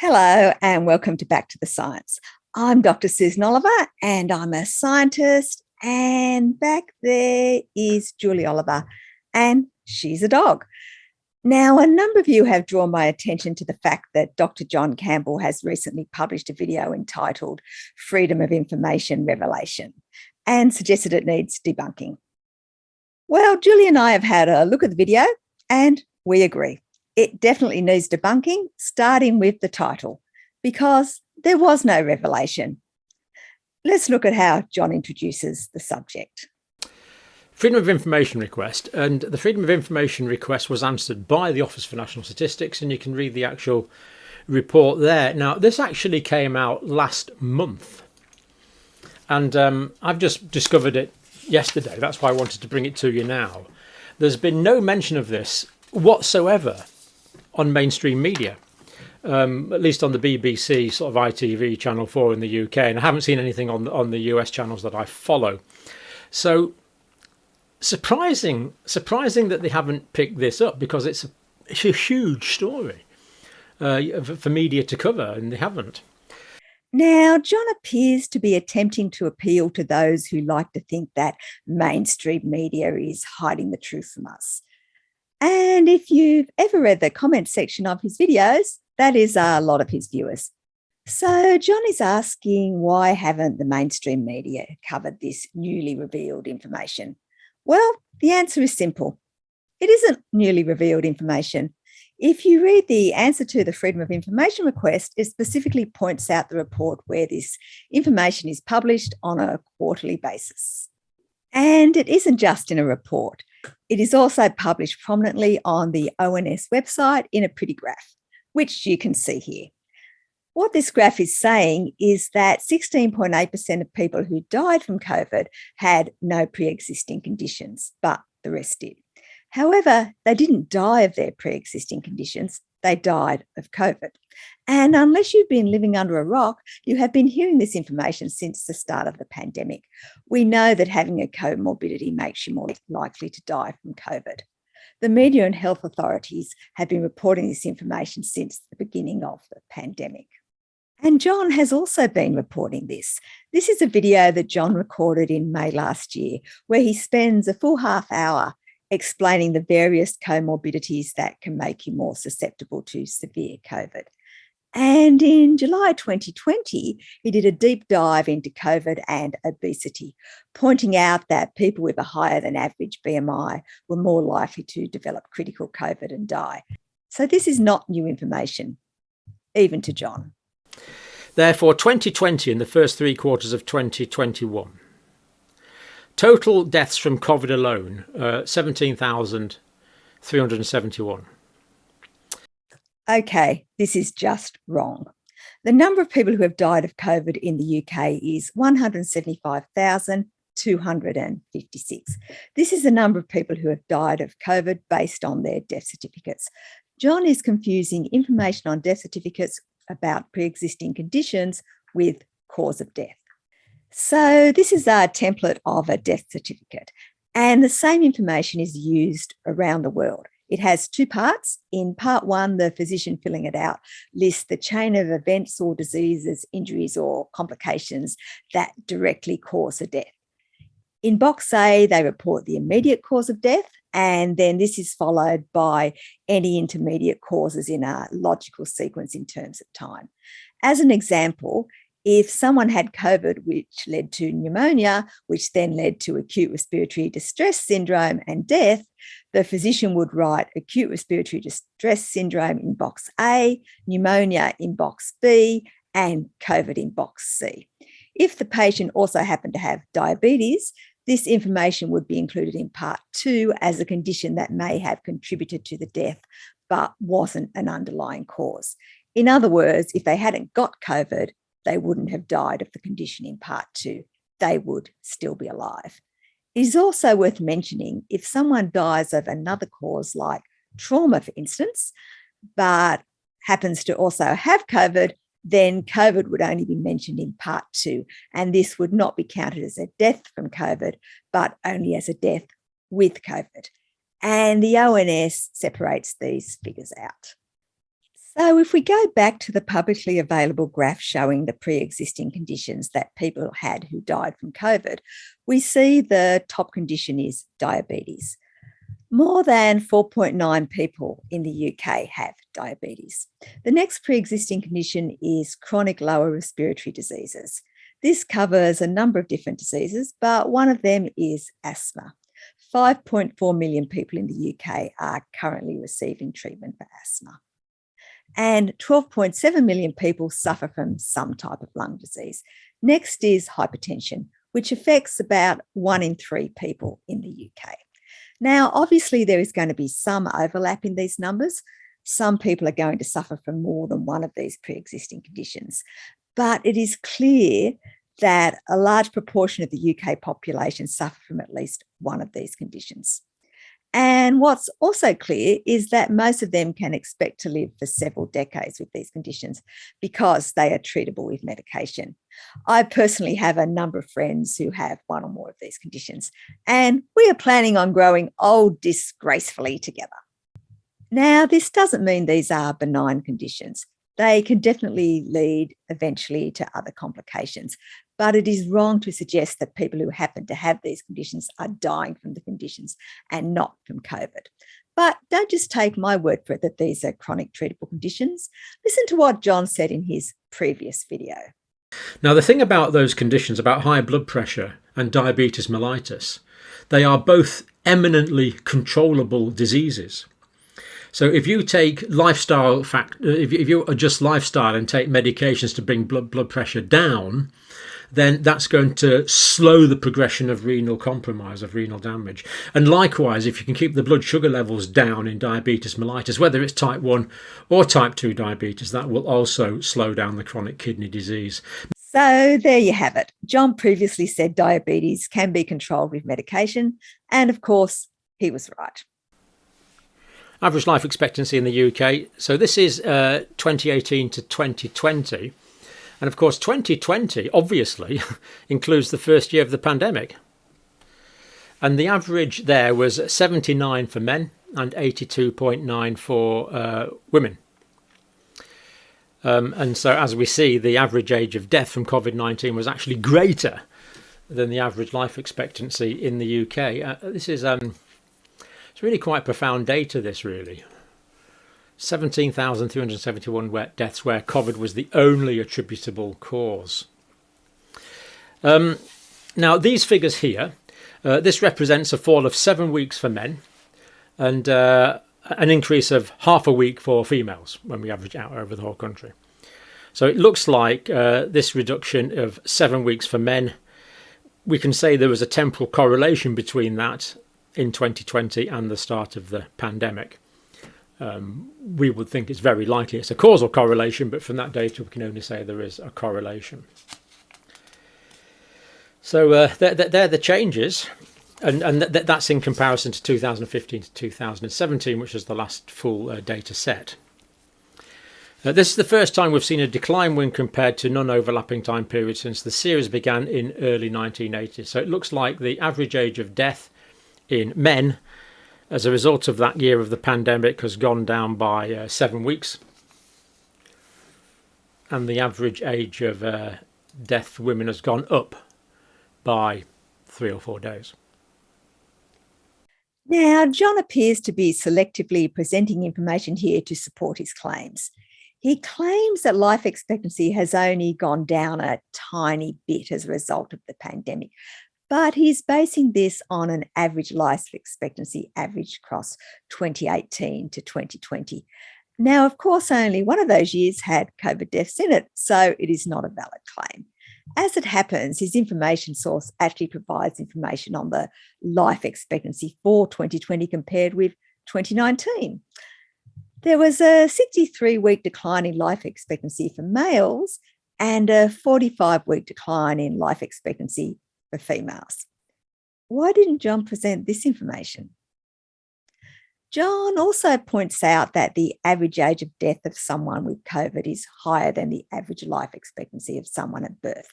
Hello and welcome to Back to the Science. I'm Dr. Susan Oliver and I'm a scientist, and back there is Julie Oliver and she's a dog. Now, a number of you have drawn my attention to the fact that Dr. John Campbell has recently published a video entitled Freedom of Information Revelation and suggested it needs debunking. Well, Julie and I have had a look at the video and we agree. It definitely needs debunking, starting with the title, because there was no revelation. Let's look at how John introduces the subject. Freedom of Information request, and the Freedom of Information request was answered by the Office for National Statistics, and you can read the actual report there. Now, this actually came out last month, and I've just discovered it yesterday. That's why I wanted to bring it to you now. There's been no mention of this whatsoever on mainstream media, at least on the BBC, sort of ITV, Channel 4 in the UK, and I haven't seen anything on the US channels that I follow. So surprising that they haven't picked this up, because it's a huge story for media to cover, and they haven't. Now, John appears to be attempting to appeal to those who like to think that mainstream media is hiding the truth from us. And if you've ever read the comment section of his videos, that is a lot of his viewers. So John is asking, why haven't the mainstream media covered this newly revealed information? Well, the answer is simple. It isn't newly revealed information. If you read the answer to the Freedom of Information request, it specifically points out the report where this information is published on a quarterly basis. And it isn't just in a report. It is also published prominently on the ONS website in a pretty graph, which you can see here. What this graph is saying is that 16.8% of people who died from COVID had no pre-existing conditions, but the rest did. However, they didn't die of their pre-existing conditions, they died of COVID. And unless you've been living under a rock, you have been hearing this information since the start of the pandemic. We know that having a comorbidity makes you more likely to die from COVID. The media and health authorities have been reporting this information since the beginning of the pandemic. And John has also been reporting this. This is a video that John recorded in May last year, where he spends a full half hour explaining the various comorbidities that can make you more susceptible to severe COVID. And in July 2020, he did a deep dive into COVID and obesity, pointing out that people with a higher than average BMI were more likely to develop critical COVID and die. So this is not new information, even to John. Therefore, 2020 and the first 3 quarters of 2021. Total deaths from COVID alone, 17,371. Okay, this is just wrong. The number of people who have died of COVID in the UK is 175,256. This is the number of people who have died of COVID based on their death certificates. John is confusing information on death certificates about pre-existing conditions with cause of death. So this is a template of a death certificate, and the same information is used around the world. It has 2 parts. In part 1, the physician filling it out lists the chain of events or diseases, injuries or complications that directly cause a death. In box A, they report the immediate cause of death, and then this is followed by any intermediate causes in a logical sequence in terms of time. As an example, if someone had COVID, which led to pneumonia, which then led to acute respiratory distress syndrome and death, the physician would write acute respiratory distress syndrome in box A, pneumonia in box B, and COVID in box C. If the patient also happened to have diabetes, this information would be included in part 2 as a condition that may have contributed to the death, but wasn't an underlying cause. In other words, if they hadn't got COVID, they wouldn't have died of the condition in part 2. They would still be alive. It is also worth mentioning, if someone dies of another cause like trauma, for instance, but happens to also have COVID, then COVID would only be mentioned in part 2, and this would not be counted as a death from COVID, but only as a death with COVID. And the ONS separates these figures out. So, if we go back to the publicly available graph showing the pre-existing conditions that people had who died from COVID, we see the top condition is diabetes. More than 4.9 people in the UK have diabetes. The next pre-existing condition is chronic lower respiratory diseases. This covers a number of different diseases, but one of them is asthma. 5.4 million people in the UK are currently receiving treatment for asthma. And 12.7 million people suffer from some type of lung disease. Next is hypertension, which affects about 1 in 3 people in the UK. Now, obviously, there is going to be some overlap in these numbers. Some people are going to suffer from more than one of these pre-existing conditions. But it is clear that a large proportion of the UK population suffer from at least one of these conditions. And what's also clear is that most of them can expect to live for several decades with these conditions because they are treatable with medication. I personally have a number of friends who have one or more of these conditions, and we are planning on growing old disgracefully together. Now, this doesn't mean these are benign conditions. They can definitely lead eventually to other complications, but it is wrong to suggest that people who happen to have these conditions are dying from the conditions and not from COVID. But don't just take my word for it that these are chronic treatable conditions. Listen to what John said in his previous video. Now, the thing about those conditions, about high blood pressure and diabetes mellitus, they are both eminently controllable diseases. So if you take if you adjust lifestyle and take medications to bring blood pressure down, then that's going to slow the progression of renal compromise, of renal damage. And likewise, if you can keep the blood sugar levels down in diabetes mellitus, whether it's type 1 or type 2 diabetes, that will also slow down the chronic kidney disease. So there you have it. John previously said diabetes can be controlled with medication, and of course, he was right. Average life expectancy in the UK. So this is 2018 to 2020. And of course, 2020 obviously includes the first year of the pandemic. And the average there was 79 for men and 82.9 for women. And so as we see, the average age of death from COVID-19 was actually greater than the average life expectancy in the UK. This is it's really quite profound data, this really. 17,371 deaths where COVID was the only attributable cause. Now, these figures here, this represents a fall of 7 weeks for men and an increase of half a week for females when we average out over the whole country. So it looks like this reduction of 7 weeks for men, we can say there was a temporal correlation between that in 2020 and the start of the pandemic. We would think it's very likely it's a causal correlation, but from that data we can only say there is a correlation. So they're the changes, and that's in comparison to 2015 to 2017, which is the last full data set. This is the first time we've seen a decline when compared to non-overlapping time periods since the series began in early 1980s. So it looks like the average age of death in men as a result of that year of the pandemic has gone down by 7 weeks, and the average age of death for women has gone up by 3 or 4 days. Now, John appears to be selectively presenting information here to support his claims. He claims that life expectancy has only gone down a tiny bit as a result of the pandemic, but he's basing this on an average life expectancy average across 2018 to 2020. Now, of course, only one of those years had COVID deaths in it, so it is not a valid claim. As it happens, his information source actually provides information on the life expectancy for 2020 compared with 2019. There was a 63-week decline in life expectancy for males and a 45-week decline in life expectancy for females. Why didn't John present this information? John also points out that the average age of death of someone with COVID is higher than the average life expectancy of someone at birth,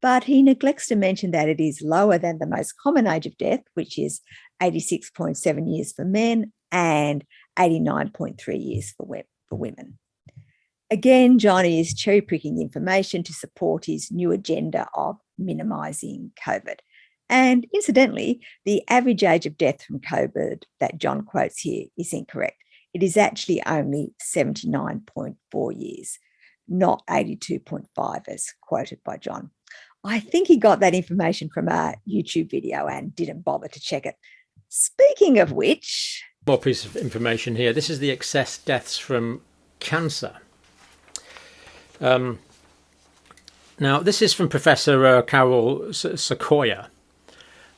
but he neglects to mention that it is lower than the most common age of death, which is 86.7 years for men and 89.3 years for women. Again, Johnny is cherry picking information to support his new agenda of minimising COVID. And incidentally, the average age of death from COVID that John quotes here is incorrect. It is actually only 79.4 years, not 82.5 as quoted by John. I think he got that information from a YouTube video and didn't bother to check it. Speaking of which... More piece of information here. This is the excess deaths from cancer. Now, this is from Professor Carol Sequoia,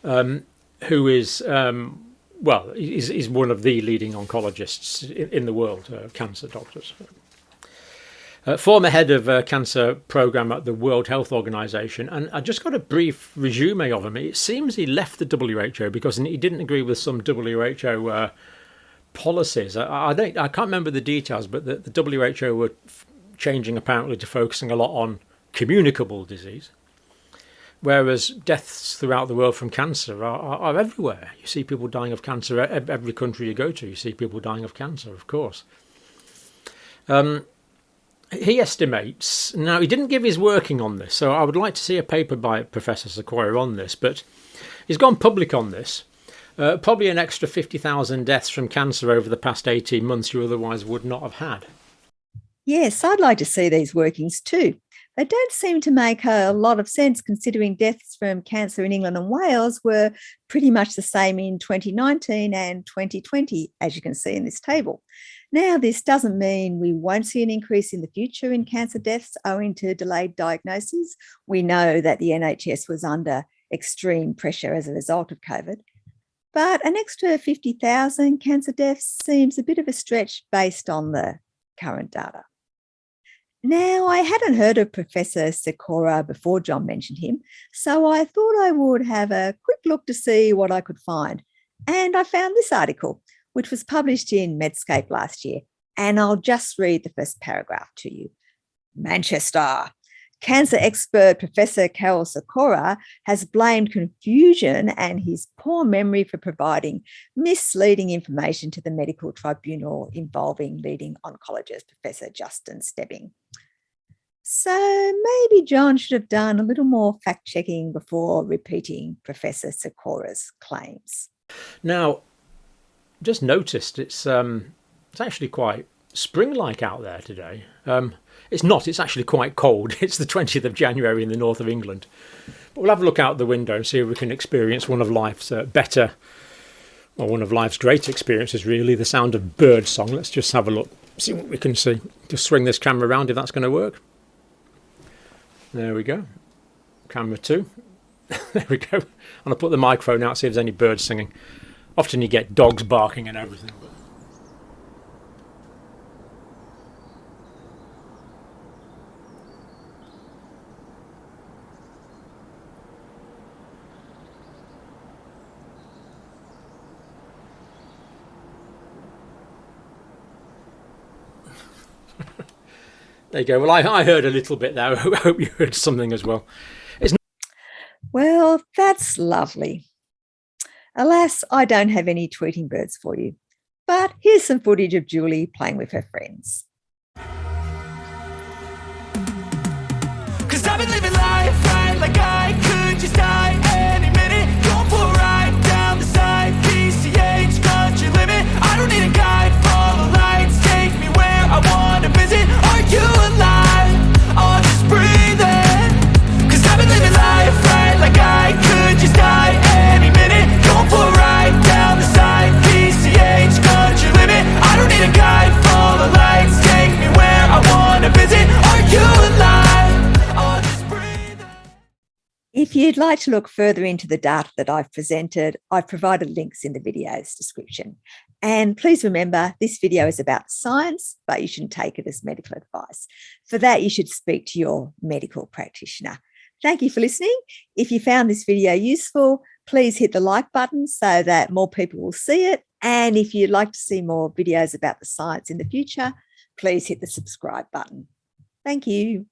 who is, is one of the leading oncologists in the world, cancer doctors. Former head of cancer program at the World Health Organization, and I just got a brief resume of him. It seems he left the WHO because he didn't agree with some WHO policies. I can't remember the details, but the WHO were changing apparently to focusing a lot on communicable disease, whereas deaths throughout the world from cancer are everywhere. You see people dying of cancer every country you go to. You see people dying of cancer, of course. He estimates, now he didn't give his working on this, so I would like to see a paper by Professor Sequoia on this, but he's gone public on this. Probably an extra 50,000 deaths from cancer over the past 18 months you otherwise would not have had. Yes, I'd like to see these workings too. They don't seem to make a lot of sense considering deaths from cancer in England and Wales were pretty much the same in 2019 and 2020, as you can see in this table. Now, this doesn't mean we won't see an increase in the future in cancer deaths owing to delayed diagnoses. We know that the NHS was under extreme pressure as a result of COVID. But an extra 50,000 cancer deaths seems a bit of a stretch based on the current data. Now, I hadn't heard of Professor Sequoia before John mentioned him, so I thought I would have a quick look to see what I could find. And I found this article, which was published in Medscape last year, and I'll just read the first paragraph to you. Manchester. Cancer expert Professor Carol Sequoia has blamed confusion and his poor memory for providing misleading information to the medical tribunal involving leading oncologist Professor Justin Stebbing. So maybe John should have done a little more fact-checking before repeating Professor Sequoia's claims. Now, just noticed it's actually quite spring-like out there today. It's not, it's actually quite cold. It's the 20th of January in the north of England. But we'll have a look out the window and see if we can experience one of life's one of life's great experiences, really, the sound of bird song. Let's just have a look, see what we can see. Just swing this camera around if that's going to work. There we go. Camera 2. There we go. And I'll put the microphone out, see if there's any birds singing. Often you get dogs barking and everything. There you go. Well, I heard a little bit there. I hope you heard something as well. Well, that's lovely. Alas, I don't have any tweeting birds for you. But here's some footage of Julie playing with her friends. 'Cause I've been living life right like I could just die any minute. Going for a ride down the side, PCH, country limit. I don't need a guide, follow lights, take me where I want to visit. Are you alive? Or just breathing? 'Cause I've been living life right like I could just die any minute. Going for a ride down the side, PCH, country limit. I don't need a guide, follow lights, take me where I want to visit. Are you alive? If you'd like to look further into the data that I've presented, I've provided links in the video's description. And please remember, this video is about science, but you shouldn't take it as medical advice. For that, you should speak to your medical practitioner. Thank you for listening. If you found this video useful, please hit the like button so that more people will see it. And if you'd like to see more videos about the science in the future, please hit the subscribe button. Thank you.